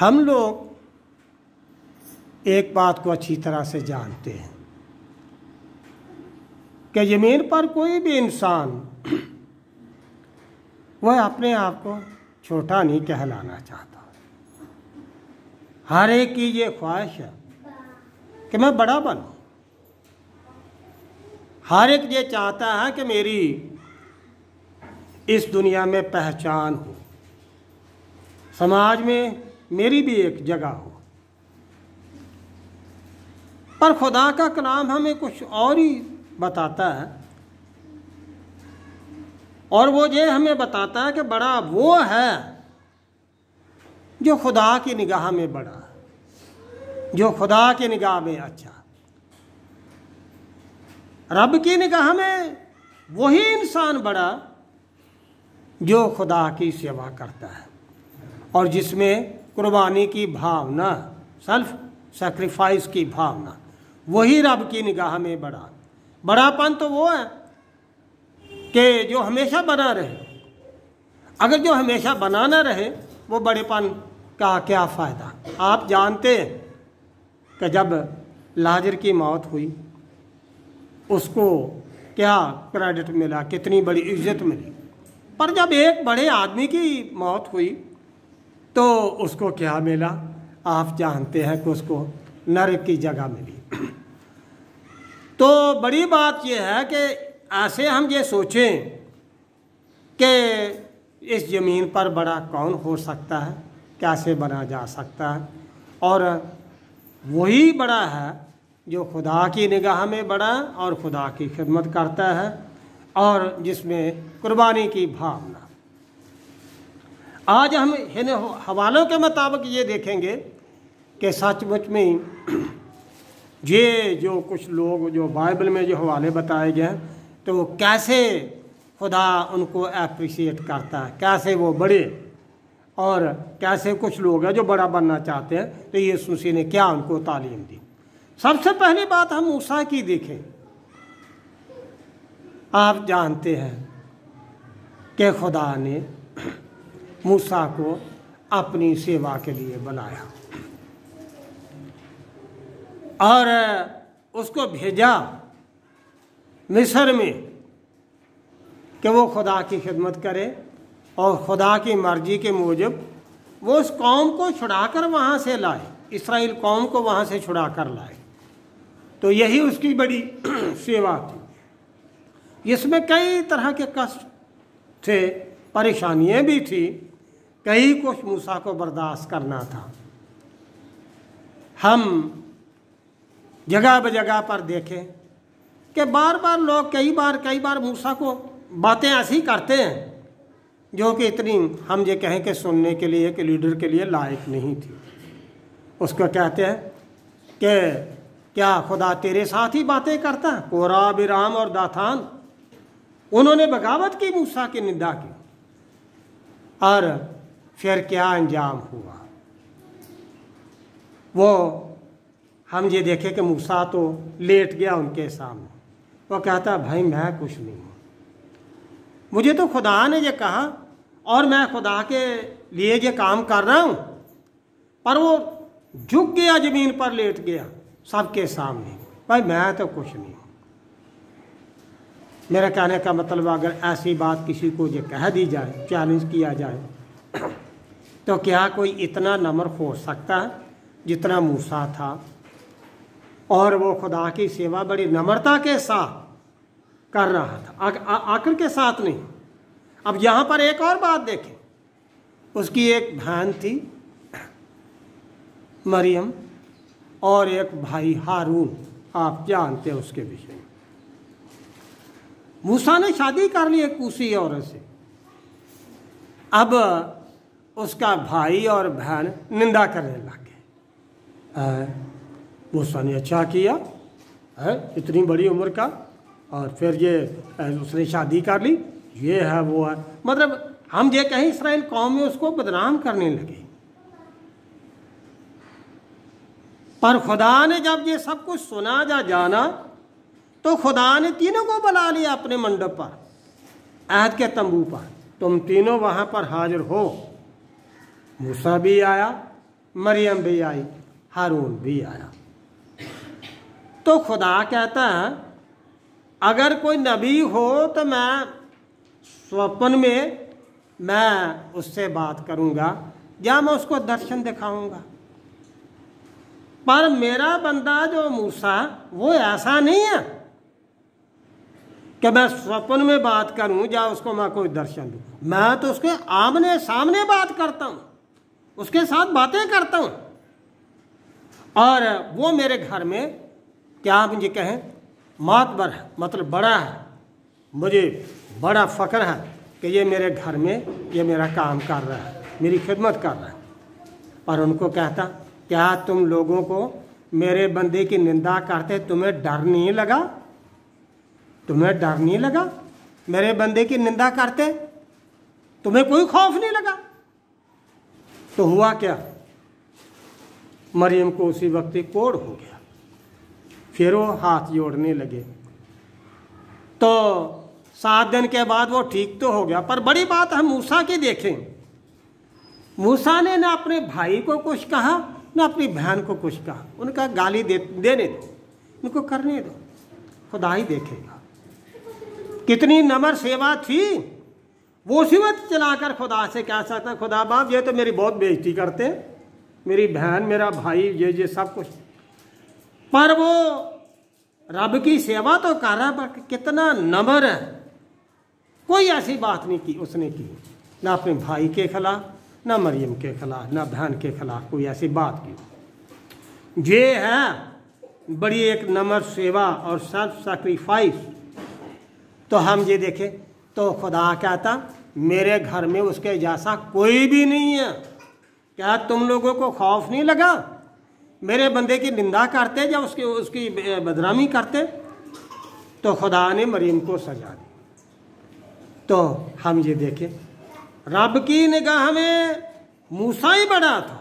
हम लोग एक बात को अच्छी तरह से जानते हैं कि ज़मीन पर कोई भी इंसान वह अपने आप को छोटा नहीं कहलाना चाहता। हर एक की ये ख्वाहिश है कि मैं बड़ा बनूं। हर एक ये चाहता है कि मेरी इस दुनिया में पहचान हो, समाज में मेरी भी एक जगह हो। पर खुदा का कलाम हमें कुछ और ही बताता है, और वो ये हमें बताता है कि बड़ा वो है जो खुदा की निगाह में बड़ा है, जो खुदा की निगाह में अच्छा। रब की निगाह में वही इंसान बड़ा जो खुदा की सेवा करता है और जिसमें कुर्बानी की भावना, सेल्फ सैक्रिफाइस की भावना, वही रब की निगाह में बड़ा। बड़ापन तो वो है कि जो हमेशा बना रहे। अगर जो हमेशा बना ना रहे, वो बड़ेपन का क्या फ़ायदा। आप जानते हैं कि जब लाजर की मौत हुई, उसको क्या क्रेडिट मिला, कितनी बड़ी इज्जत मिली। पर जब एक बड़े आदमी की मौत हुई तो उसको क्या मिला, आप जानते हैं कि उसको नरक की जगह मिली। तो बड़ी बात यह है कि ऐसे हम ये सोचें कि इस ज़मीन पर बड़ा कौन हो सकता है, कैसे बना जा सकता है, और वही बड़ा है जो खुदा की निगाह में बड़ा और खुदा की खिदमत करता है और जिसमें कुर्बानी की भावना। आज हम इन हवालों के मुताबिक ये देखेंगे कि सचमुच में ये जो कुछ लोग जो बाइबल में जो हवाले बताए गए हैं, तो कैसे खुदा उनको अप्रिशिएट करता है, कैसे वो बड़े, और कैसे कुछ लोग हैं जो बड़ा बनना चाहते हैं, तो यीशु मसीह ने क्या उनको तालीम दी। सबसे पहली बात हम मूसा की देखें। आप जानते हैं कि खुदा ने मूसा को अपनी सेवा के लिए बनाया और उसको भेजा मिस्र में कि वो खुदा की खिदमत करे और खुदा की मर्जी के मूजब वो उस कौम को छुड़ाकर वहाँ से लाए, इस्राएल कौम को वहाँ से छुड़ाकर लाए। तो यही उसकी बड़ी सेवा थी। इसमें कई तरह के कष्ट थे, परेशानियाँ भी थी, कई कुछ मूसा को बर्दाश्त करना था। हम जगह बजगह पर देखें कि बार बार लोग कई बार मूसा को बातें ऐसी करते हैं जो कि इतनी हम ये कहें कि सुनने के लिए, कि लीडर के लिए लायक नहीं थी। उसको कहते हैं कि क्या खुदा तेरे साथ ही बातें करता है। कोरा, बिराम और दाथान, उन्होंने बगावत की, मूसा की निंदा की, और फिर क्या अंजाम हुआ। वो हम ये देखें कि मूसा तो लेट गया उनके सामने। वो कहता भाई मैं कुछ नहीं हूँ, मुझे तो खुदा ने ये कहा और मैं खुदा के लिए ये काम कर रहा हूँ। पर वो झुक गया, ज़मीन पर लेट गया सबके सामने, भाई मैं तो कुछ नहीं हूँ। मेरा कहने का मतलब, अगर ऐसी बात किसी को ये कह दी जाए, चैलेंज किया जाए, तो क्या कोई इतना नम्र हो सकता है जितना मूसा था। और वो खुदा की सेवा बड़ी नम्रता के साथ कर रहा था, आखिर के साथ नहीं। अब यहाँ पर एक और बात देखें, उसकी एक बहन थी मरियम और एक भाई हारून, आप जानते हैं उसके विषय में। मूसा ने शादी कर ली एक कूसी औरत से। अब उसका भाई और बहन निंदा करने लगे। मूसा ने अच्छा किया है, इतनी बड़ी उम्र का, और फिर ये उसने शादी कर ली, ये है वो है। मतलब हम ये कहें इस्राएल कौम में उसको बदनाम करने लगे। पर खुदा ने जब ये सब कुछ सुना जाना, तो खुदा ने तीनों को बुला लिया अपने मंडप पर, अहद के तंबू पर। तुम तीनों वहाँ पर हाजिर हो। मूसा भी आया मरियम भी आई, हारून भी आया। तो खुदा कहता है अगर कोई नबी हो तो मैं स्वप्न में मैं उससे बात करूंगा या मैं उसको दर्शन दिखाऊंगा। पर मेरा बंदा जो मूसा वो ऐसा नहीं है कि मैं स्वप्न में बात करूं या उसको मैं कोई दर्शन दूं। मैं तो उसके आमने सामने बात करता हूं, उसके साथ बातें करता हूं। और वो मेरे घर में क्या मुझे कहें मातबर है, मतलब बड़ा है। मुझे बड़ा फ़ख्र है कि ये मेरे घर में ये मेरा काम कर रहा है, मेरी खिदमत कर रहा है। और उनको कहता क्या तुम लोगों को मेरे बंदे की निंदा करते तुम्हें डर नहीं लगा? तुम्हें डर नहीं लगा? मेरे बंदे की निंदा करते तुम्हें कोई खौफ नहीं लगा? तो हुआ क्या, मरियम को उसी वक्त ही कोढ़ हो गया। फिर वो हाथ जोड़ने लगे। तो 7 दिन के बाद वो ठीक तो हो गया। पर बड़ी बात हम मूसा की देखें, मूसा ने ना अपने भाई को कुछ कहा ना अपनी बहन को कुछ कहा। उनका गाली देने दो, उनको करने दो, खुदा ही देखेगा। कितनी नम्र सेवा थी। वो उसी वक्त चलाकर खुदा से कह सकता खुदा बाप ये तो मेरी बहुत बेइज्जती करते हैं, मेरी बहन मेरा भाई ये सब कुछ। पर वो रब की सेवा तो कर रहा, पर कितना नम्र है। कोई ऐसी बात नहीं की उसने की, ना अपने भाई के खिलाफ, ना मरियम के खिलाफ, ना बहन के खिलाफ कोई ऐसी बात की। ये है बड़ी एक नम्र सेवा और सेल्फ सैक्रिफाइस। तो हम ये देखें तो खुदा कहता मेरे घर में उसके जैसा कोई भी नहीं है। क्या तुम लोगों को खौफ नहीं लगा? मेरे बंदे की निंदा करते या उसकी बदनामी करते? तो खुदा ने मरियम को सजा दी। तो हम ये देखें रब की निगाह में मूसा ही बड़ा था,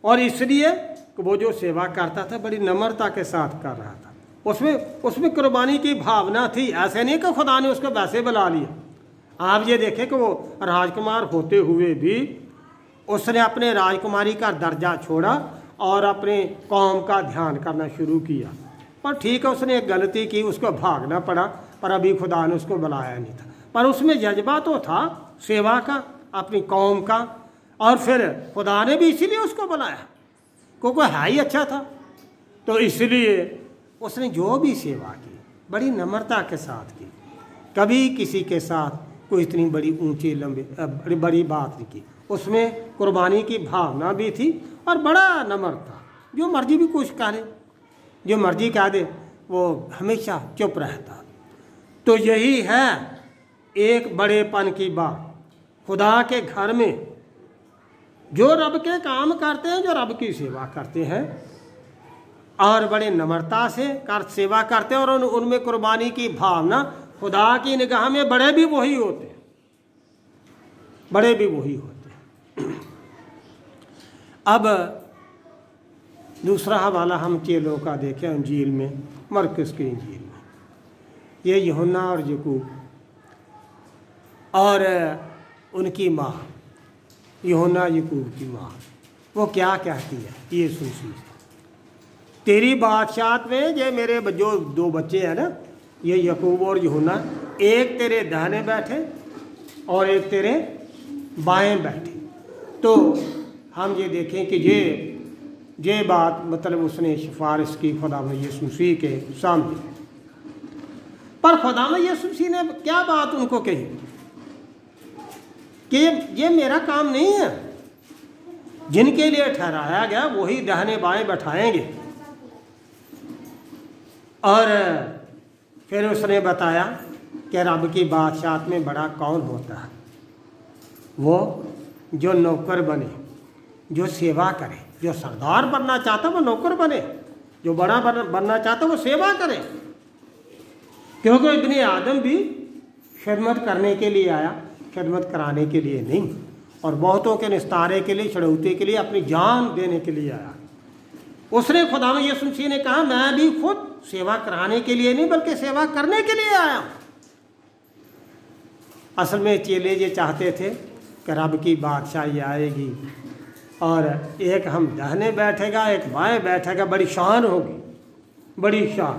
और इसलिए वो जो सेवा करता था बड़ी नम्रता के साथ कर रहा था। उसमें कुर्बानी की भावना थी। ऐसे नहीं कि खुदा ने उसको वैसे बुला लिया। आप ये देखें कि वो राजकुमार होते हुए भी उसने अपने राजकुमारी का दर्जा छोड़ा और अपने कौम का ध्यान करना शुरू किया। पर ठीक है उसने एक गलती की, उसको भागना पड़ा, पर अभी खुदा ने उसको बुलाया नहीं था। पर उसमें जज्बा तो था सेवा का, अपनी कौम का। और फिर खुदा ने भी इसीलिए उसको बुलाया क्योंकि है ही अच्छा था। तो इसलिए उसने जो भी सेवा की बड़ी नम्रता के साथ की। कभी किसी के साथ कोई इतनी बड़ी ऊंची लंबी बड़ी बात नहीं की। उसमें कुर्बानी की भावना भी थी और बड़ा नम्र था। जो मर्जी भी कुछ करे, जो मर्जी कह दे, वो हमेशा चुप रहता। तो यही है एक बड़ेपन की बात। खुदा के घर में जो रब के काम करते हैं, जो रब की सेवा करते हैं और बड़े नम्रता से सेवा करते हैं और उनमें कुर्बानी की भावना, खुदा की निगाह में बड़े भी वही होते हैं, बड़े भी वही होते हैं। अब दूसरा हवाला हम चेलों का देखें इंजील में, मरकुस की इंजील में। ये यूहन्ना और याकूब और उनकी माँ, यूहन्ना याकूब की माँ, वो क्या कहती है ये सुनसी तेरी बादशाहत में ये मेरे जो 2 बच्चे हैं ना, ये याकूब और यूहन्ना, एक तेरे दाहिने बैठे और एक तेरे बाएं बैठे। तो हम ये देखें कि ये बात मतलब उसने सिफारिश की खुदा यीशु मसीह के सामने। पर खुदा यीशु मसीह ने क्या बात उनको कही कि ये मेरा काम नहीं है। जिनके लिए ठहराया गया वही दाहिने बाएं बैठाएंगे। और फिर उसने बताया कि रब की बादशाहत में बड़ा कौन होता है? वो जो नौकर बने, जो सेवा करे। जो सरदार बनना चाहता वो नौकर बने, जो बड़ा बनना चाहता वो सेवा करे। क्योंकि इब्ने आदम भी खिदमत करने के लिए आया, खिदमत कराने के लिए नहीं। और बहुतों के निस्तारे के लिए, छड़ौते के लिए, अपनी जान देने के लिए आया। उसने खुदा यीशु मसीह ने कहा मैं भी खुद सेवा कराने के लिए नहीं बल्कि सेवा करने के लिए आया। असल में चेले ये चाहते थे कि रब की बादशाही आएगी और एक हम दाहिने बैठेगा, एक बाएं बैठेगा, बड़ी शान होगी, बड़ी शान।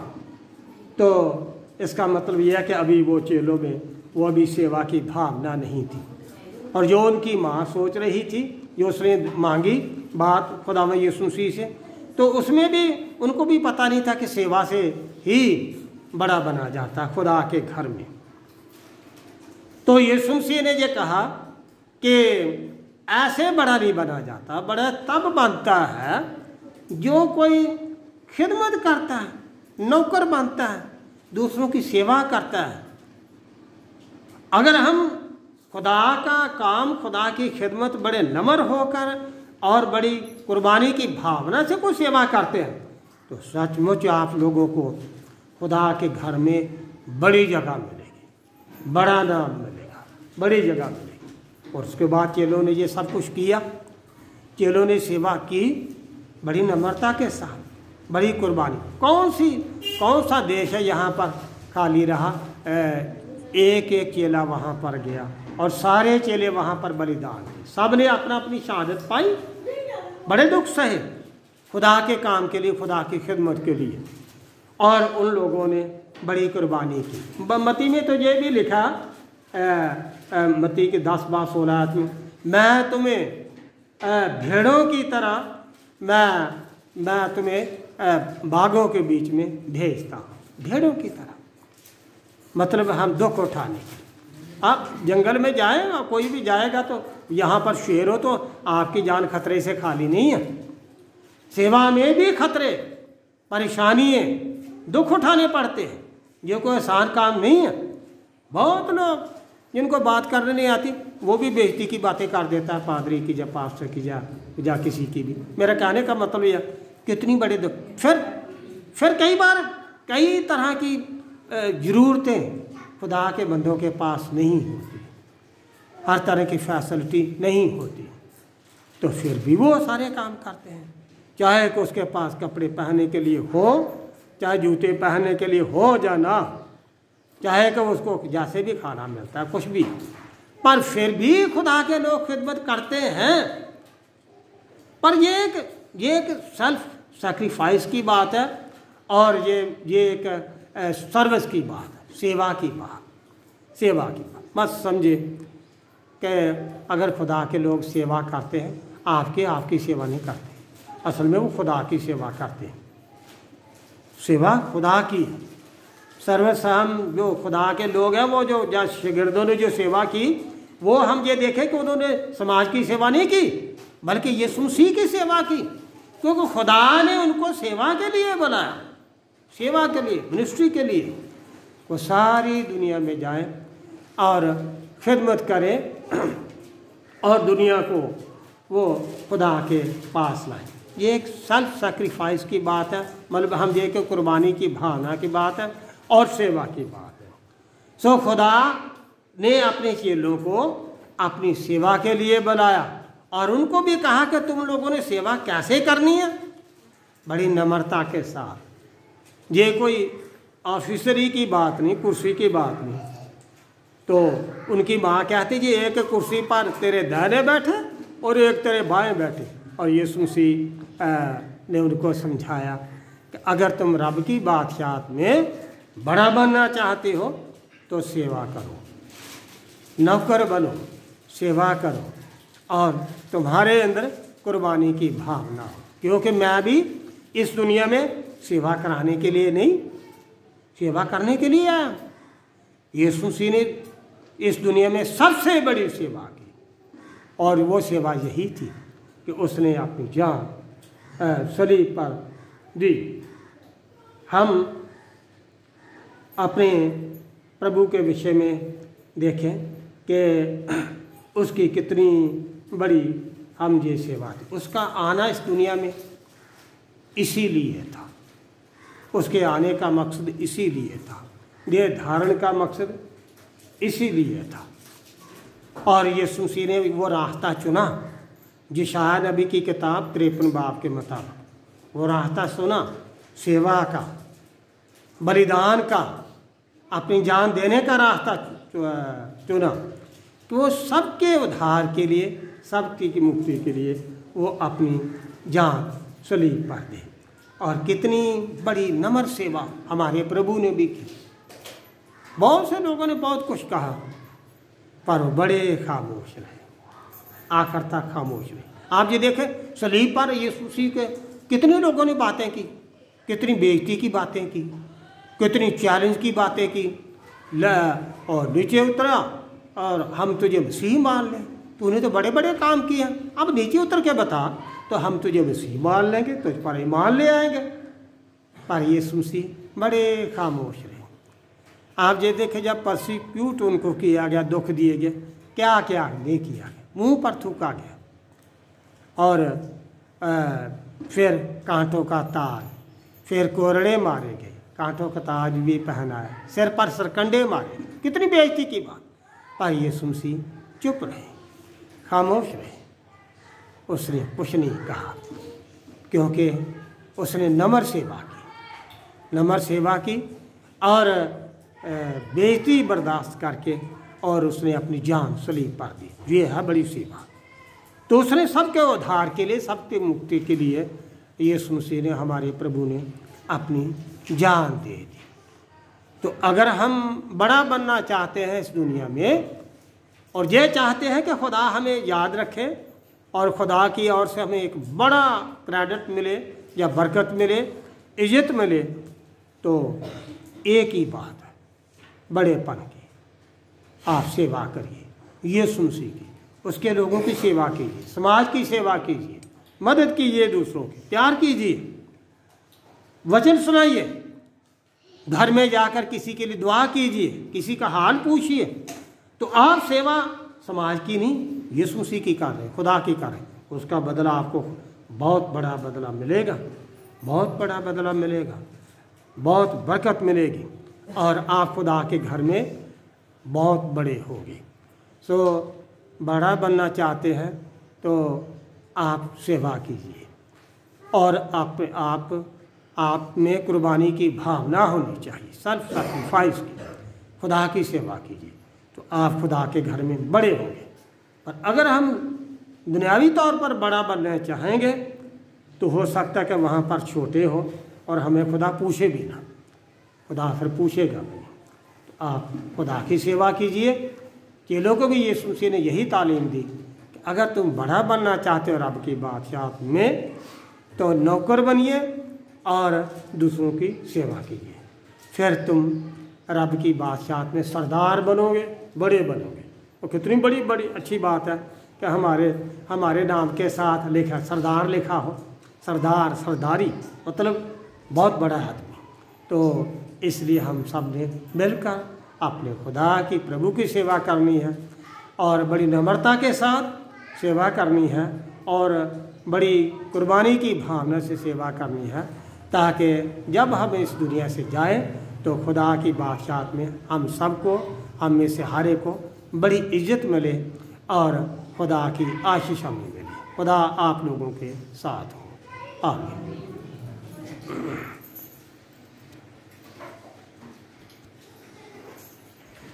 तो इसका मतलब यह है कि अभी वो चेलों में वो अभी सेवा की भावना नहीं थी। और जो उनकी माँ सोच रही थी, जो उसने मांगी बात खुदावंद यीशु मसीह से, तो उसमें भी उनको भी पता नहीं था कि सेवा से ही बड़ा बना जाता खुदा के घर में। तो यीशु मसीह ने ये कहा कि ऐसे बड़ा नहीं बना जाता, बड़ा तब बनता है जो कोई खिदमत करता है, नौकर बनता है, दूसरों की सेवा करता है। अगर हम खुदा का काम, खुदा की खिदमत बड़े नम्र होकर और बड़ी कुर्बानी की भावना से कोई सेवा करते हैं, तो सचमुच आप लोगों को खुदा के घर में बड़ी जगह मिलेगी, बड़ा नाम मिलेगा, बड़ी जगह मिलेगी। और उसके बाद चेलों ने ये सब कुछ किया, चेलों ने सेवा की बड़ी नम्रता के साथ, बड़ी कुर्बानी। कौन सा देश है यहाँ पर खाली रहा? एक एक चेला वहाँ पर गया और सारे चेले वहाँ पर बलिदान दिए। सब ने अपना अपनी शहादत पाई, बड़े दुख सहे खुदा के काम के लिए, खुदा की खिदमत के लिए, और उन लोगों ने बड़ी कुर्बानी की। मत्ती में तो ये भी लिखा, मत्ती के 10-16 में, मैं तुम्हें भेड़ों की तरह मैं तुम्हें बागों के बीच में भेजता हूँ। भेड़ों की तरह मतलब हम दुख उठाने के। आप जंगल में जाए, कोई भी जाएगा तो यहाँ पर शेर हो तो आपकी जान खतरे से खाली नहीं है। सेवा में भी खतरे, परेशानी है, दुख उठाने पड़ते हैं। ये कोई आसान काम नहीं है। बहुत लोग जिनको बात करने नहीं आती वो भी बेइज्जती की बातें कर देता है, पादरी की जा, पास्टर की जा किसी की भी। मेरा कहने का मतलब यह, कितनी बड़े दुख। फिर कई बार कई तरह की ज़रूरतें खुदा के बंदों के पास नहीं होती, हर तरह की फैसिलिटी नहीं होती, तो फिर भी वो सारे काम करते हैं। चाहे कि उसके पास कपड़े पहनने के लिए हो, चाहे जूते पहनने के लिए हो या ना, चाहे कि उसको जैसे भी खाना मिलता है, कुछ भी, पर फिर भी खुदा के लोग खिदमत करते हैं। पर ये एक सेल्फ सैक्रिफाइस की बात है, और ये एक सर्विस की बात है, सेवा की बात। मत समझे कि अगर खुदा के लोग सेवा करते हैं, आपकी सेवा नहीं करते, असल में वो खुदा की सेवा करते हैं। सेवा खुदा की है। सर्विस हम जो खुदा के लोग हैं, वो जो शागिर्दों ने जो सेवा की, वो हम ये देखें कि उन्होंने समाज की सेवा नहीं की, बल्कि यीशु मसीह की सेवा की, क्योंकि खुदा ने उनको सेवा के लिए बुलाया, सेवा के लिए, मिनिस्ट्री के लिए। वो सारी दुनिया में जाएं और खिदमत करें और दुनिया को वो खुदा के पास लाएं। ये एक सेल्फ सैक्रिफाइस की बात है, मतलब हम ये कि कुर्बानी की भावना की बात है और सेवा की बात है। सो खुदा ने अपने चेलों को अपनी सेवा के लिए बुलाया और उनको भी कहा कि तुम लोगों ने सेवा कैसे करनी है, बड़ी नम्रता के साथ। ये कोई ऑफिसरी की बात नहीं, कुर्सी की बात नहीं। तो उनकी माँ कहती जी, एक कुर्सी पर तेरे दाहिने बैठे और एक तेरे बाएं बैठे। और यीशु मसीह ने उनको समझाया कि अगर तुम रब की बादशाहत में बड़ा बनना चाहते हो तो सेवा करो, नौकर बनो, सेवा करो, और तुम्हारे अंदर कुर्बानी की भावना हो। क्योंकि मैं भी इस दुनिया में सेवा कराने के लिए नहीं, सेवा करने के लिए आया। यीशु मसीह ने इस दुनिया में सबसे बड़ी सेवा की, और वो सेवा यही थी कि उसने अपनी जान सलीब पर दी। हम अपने प्रभु के विषय में देखें कि उसकी कितनी बड़ी हम ये सेवा थी। उसका आना इस दुनिया में इसीलिए था, उसके आने का मकसद इसीलिए था, ये धारण का मकसद इसीलिए था। और यीशु मसीह ने वो रास्ता चुना, यशायाह नबी की किताब 53 बाब के मुताबिक वो रास्ता सुना, सेवा का, बलिदान का, अपनी जान देने का रास्ता चुना। तो वो सबके उद्धार के लिए, सबकी मुक्ति के लिए वो अपनी जान सलीब पर दे। और कितनी बड़ी नम्र सेवा हमारे प्रभु ने भी की। बहुत से लोगों ने बहुत कुछ कहा, पर वो बड़े खामोश रहे, आखिर तक खामोश रहे। आप ये देखें, सलीब पर यीशु मसीह के कितने लोगों ने बातें की, कितनी बेइज्जती की बातें की, कितनी चैलेंज की बातें की। और नीचे उतरा और हम तुझे मसीह मान लें, तूने तो बड़े बड़े काम किए हैं, अब नीचे उतर के बता तो हम तुझे मसीह मान लेंगे, तुझ पर ईमान ले आएंगे। पर यीशु मसीह बड़े खामोश रहे। आप ये देखें, जब परसिक्यूट उनको किया गया, दुख दिए गए, क्या क्या नहीं किया गया, मुंह पर थूका गया, और फिर कांटों का ताज, फिर कोरड़े मारे गए, कांटों का ताज भी पहनाया, सिर पर सरकंडे मारे, कितनी बेइज्जती की बात। पर यीशु मसीह चुप रहे, खामोश रहे, उसने कुछ नहीं कहा, क्योंकि उसने नम्र सेवा की, नम्र सेवा की और बेइज्जती बर्दाश्त करके, और उसने अपनी जान सलीब पर दी। ये है बड़ी सेवा। तो उसने सबके उद्धार के लिए, सबके मुक्ति के लिए यीशु मसीह ने, हमारे प्रभु ने अपनी जान दे दी। तो अगर हम बड़ा बनना चाहते हैं इस दुनिया में, और ये चाहते हैं कि खुदा हमें याद रखे और खुदा की ओर से हमें एक बड़ा क्रेडिट मिले या बरकत मिले, इज्जत मिले, तो एक ही बात है, बड़ेपन की। आप सेवा करिए यीशु मसीह की, उसके लोगों की सेवा कीजिए, समाज की सेवा कीजिए, मदद कीजिए दूसरों की, प्यार कीजिए, वचन सुनाइए, घर में जाकर किसी के लिए दुआ कीजिए, किसी का हाल पूछिए। तो आप सेवा समाज की नहीं, यीशु मसीह की कर रहे हैं, खुदा की कर रहे हैं, उसका बदला आपको बहुत बड़ा बदला मिलेगा, बहुत बड़ा बदला मिलेगा, बहुत बरकत मिलेगी, और आप खुदा के घर में बहुत बड़े होंगे। सो बड़ा बनना चाहते हैं तो आप सेवा कीजिए, और आप में कुर्बानी की भावना होनी चाहिए, सेल्फ सैक्रिफाइस की, खुदा की सेवा कीजिए, तो आप खुदा के घर में बड़े होंगे। पर अगर हम दुनियावी तौर पर बड़ा बनना चाहेंगे तो हो सकता है कि वहाँ पर छोटे हो और हमें खुदा पूछे भी ना, खुदा फिर पूछेगा भी। तो आप खुदा की सेवा कीजिए। चेलों को भी यीशु मसीह ने यही तालीम दी कि अगर तुम बड़ा बनना चाहते हो रब की बादशाहत में, तो नौकर बनिए और दूसरों की सेवा कीजिए, फिर तुम रब की बादशाहत में सरदार बनोगे, बड़े बनोगे। और कितनी बड़ी बड़ी अच्छी बात है कि हमारे नाम के साथ लिखा सरदार लिखा हो, सरदार, सरदारी, मतलब बहुत बड़ा आदमी। तो इसलिए हम सब ने मिलकर अपने खुदा की, प्रभु की सेवा करनी है, और बड़ी नम्रता के साथ सेवा करनी है, और बड़ी कुर्बानी की भावना से सेवा करनी है, ताकि जब हम इस दुनिया से जाएं तो खुदा की बादशाहत में हम सबको, हम में से हर एक को बड़ी इज्जत मिले और खुदा की आशीष हमें मिले। खुदा आप लोगों के साथ हो। आमीन।